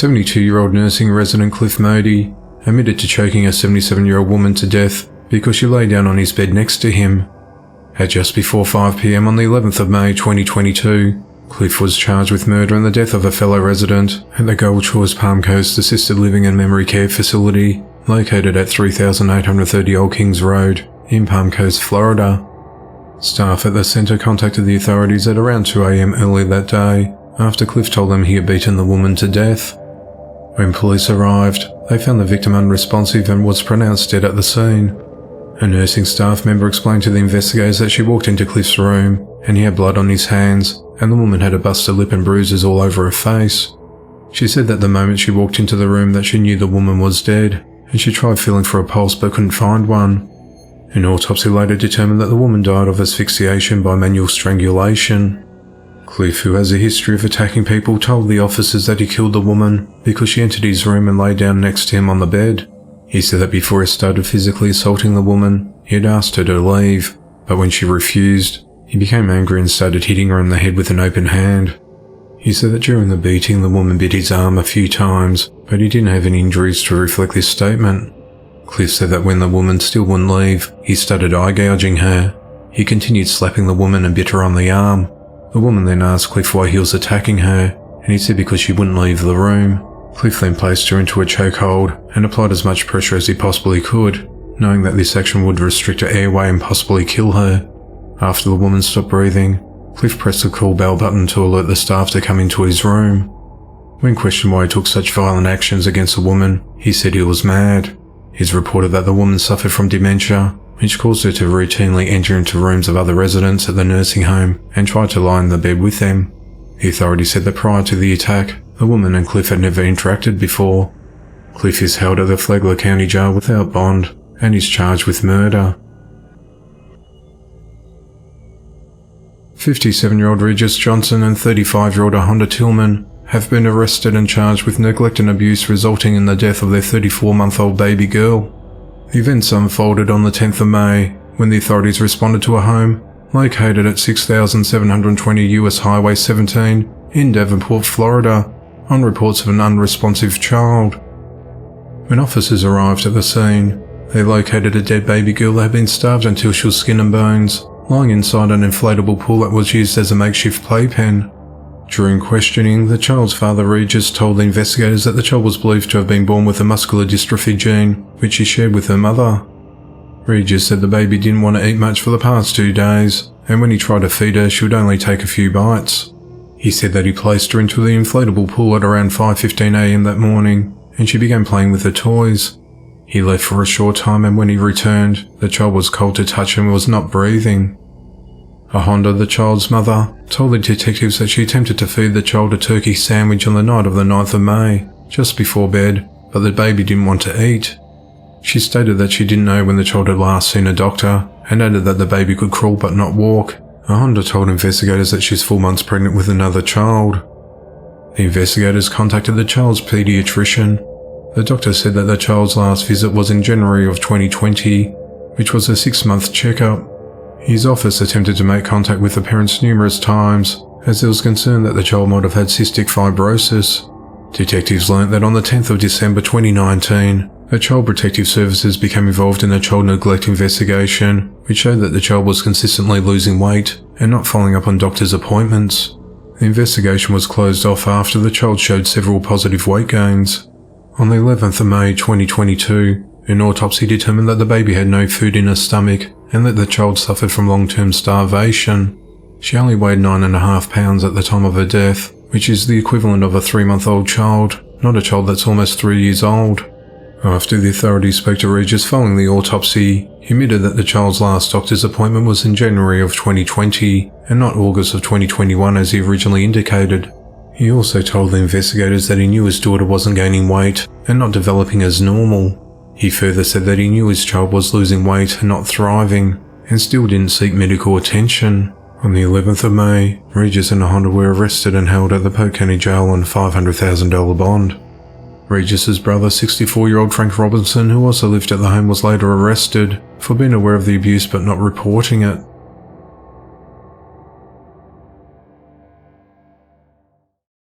72-year-old nursing resident Cliff Modi admitted to choking a 77-year-old woman to death because she lay down on his bed next to him. At just before 5 p.m. on the 11th of May 2022, Cliff was charged with murder and the death of a fellow resident at the Gold Shores Palm Coast Assisted Living and Memory Care Facility located at 3830 Old Kings Road in Palm Coast, Florida. Staff at the centre contacted the authorities at around 2 a.m. early that day after Cliff told them he had beaten the woman to death. When police arrived, they found the victim unresponsive and was pronounced dead at the scene. A nursing staff member explained to the investigators that she walked into Cliff's room and he had blood on his hands and the woman had a busted lip and bruises all over her face. She said that the moment she walked into the room that she knew the woman was dead and she tried feeling for a pulse but couldn't find one. An autopsy later determined that the woman died of asphyxiation by manual strangulation. Cliff, who has a history of attacking people, told the officers that he killed the woman because she entered his room and lay down next to him on the bed. He said that before he started physically assaulting the woman, he had asked her to leave, but when she refused, he became angry and started hitting her in the head with an open hand. He said that during the beating, the woman bit his arm a few times, but he didn't have any injuries to reflect this statement. Cliff said that when the woman still wouldn't leave, he started eye gouging her. He continued slapping the woman and bit her on the arm. The woman then asked Cliff why he was attacking her, and he said because she wouldn't leave the room. Cliff then placed her into a chokehold and applied as much pressure as he possibly could, knowing that this action would restrict her airway and possibly kill her. After the woman stopped breathing, Cliff pressed the call bell button to alert the staff to come into his room. When questioned why he took such violent actions against the woman, he said he was mad. He's reported that the woman suffered from dementia, which caused her to routinely enter into rooms of other residents at the nursing home and try to lie in the bed with them. The authorities said that prior to the attack, the woman and Cliff had never interacted before. Cliff is held at the Flagler County Jail without bond and is charged with murder. 57-year-old Regis Johnson and 35-year-old Ahonda Tillman have been arrested and charged with neglect and abuse resulting in the death of their 34-month-old baby girl. The events unfolded on the 10th of May when the authorities responded to a home located at 6720 US Highway 17 in Davenport, Florida, on reports of an unresponsive child. When officers arrived at the scene, they located a dead baby girl that had been starved until she was skin and bones, lying inside an inflatable pool that was used as a makeshift playpen. During questioning, the child's father Regis told the investigators that the child was believed to have been born with a muscular dystrophy gene, which he shared with her mother. Regis said the baby didn't want to eat much for the past 2 days, and when he tried to feed her, she would only take a few bites. He said that he placed her into the inflatable pool at around 5:15 a.m. that morning, and she began playing with her toys. He left for a short time, and when he returned, the child was cold to touch and was not breathing. Ahonda, the child's mother, told the detectives that she attempted to feed the child a turkey sandwich on the night of the 9th of May, just before bed, but the baby didn't want to eat. She stated that she didn't know when the child had last seen a doctor, and added that the baby could crawl but not walk. Ahonda told investigators that she's 4 months pregnant with another child. The investigators contacted the child's pediatrician. The doctor said that the child's last visit was in January of 2020, which was a 6-month checkup. His office attempted to make contact with the parents numerous times, as there was concern that the child might have had cystic fibrosis. Detectives learnt that on the 10th of December 2019, the Child Protective Services became involved in a child neglect investigation, which showed that the child was consistently losing weight and not following up on doctor's appointments. The investigation was closed off after the child showed several positive weight gains. On the 11th of May 2022, an autopsy determined that the baby had no food in her stomach and that the child suffered from long-term starvation. She only weighed 9.5 pounds at the time of her death, which is the equivalent of a 3-month-old child, not a child that's almost 3 years old. After the authorities spoke to Regis following the autopsy, he admitted that the child's last doctor's appointment was in January of 2020 and not August of 2021 as he originally indicated. He also told the investigators that he knew his daughter wasn't gaining weight and not developing as normal. He further said that he knew his child was losing weight and not thriving, and still didn't seek medical attention. On the 11th of May, Regis and Ahonda were arrested and held at the Polk County Jail on a $500,000 bond. Regis's brother, 64-year-old Frank Robinson, who also lived at the home, was later arrested for being aware of the abuse but not reporting it.